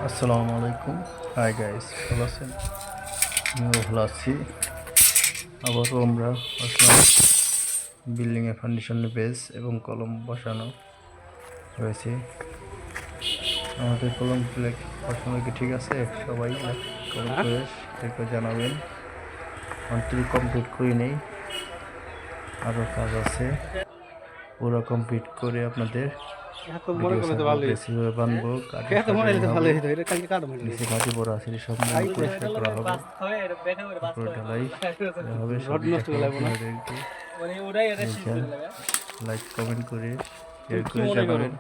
আসসালামু আলাইকুম। Hi guys, ভালো আছেন? আমিও ভালো আছি। আবারও আমরা আসলাম। বিল্ডিংয়ের ফাউন্ডেশনের বেস এবং কলম বসানো হয়েছে। আমাদের কলম বসানো কি ঠিক আছে? সবাই কমেন্ট করে জানাবেন। অন্তরি কমপ্লিট করে নেই, আরও কাজ আছে। পুরো কমপ্লিট করে আপনাদের ভিডিও ছাড়বো, বেশিভাবে বানবো, নিচে মাটি পড়া আছে, সব পরিষ্কার করা হবে, তারপরে ঢালাই হবে। সব আপনাদেরকে লাইক কমেন্ট করে শেয়ার করে জানাবেন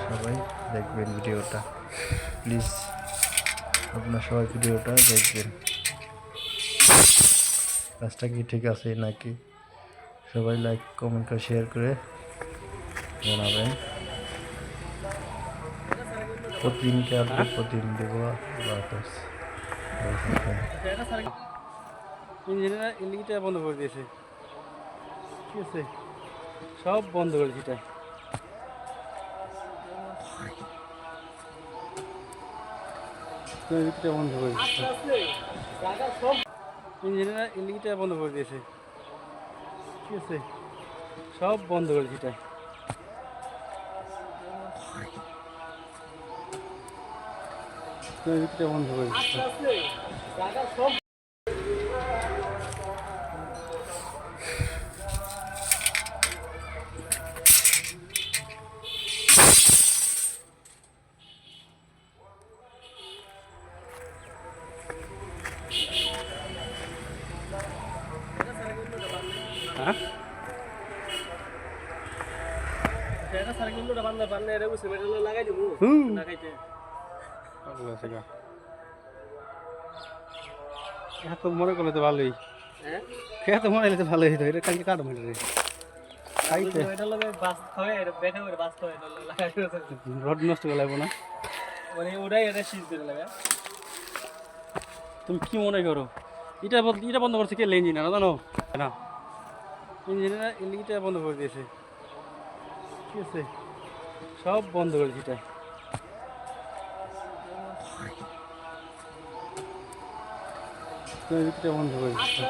সবাই দেখবেন ভিডিওটা। প্লিজ আপনার সবাই ভিডিওটা দেখবেন। কাজটা কি ঠিক আছে নাকি সবাই লাইক কমেন্ট করে শেয়ার করে জানাবেন। প্রতিদিনকে আপডেট প্রতিদিন দেবো। ইঞ্জিনিয়ার বন্ধ করে দিয়েছে, ঠিক আছে, সব বন্ধ করে দিয়েছে। বন্ধ করে দিয়েছে ইঞ্জিনিয়ার বন্ধ করে দিয়েছে, ঠিক আছে, সব বন্ধ করে দিয়েছে। বন্ধ করে দিয়েছে। হ্যাঁ, তো মনে করলে তো ভালোই, খেয়ে তো মনে হলে তো ভালোই হতো। এটা কালকে কাটো মেটে রড নষ্ট করে লাগবো না। তুমি কি মনে করো? এটা বন্ধ করছে কে? ইঞ্জিনিয়ার জানো না? ইঞ্জিনিয়ার বন্ধ করে দিয়েছে, ঠিক আছে, সব বন্ধ করে দিয়েছে। বন্ধ করে দিয়েছে।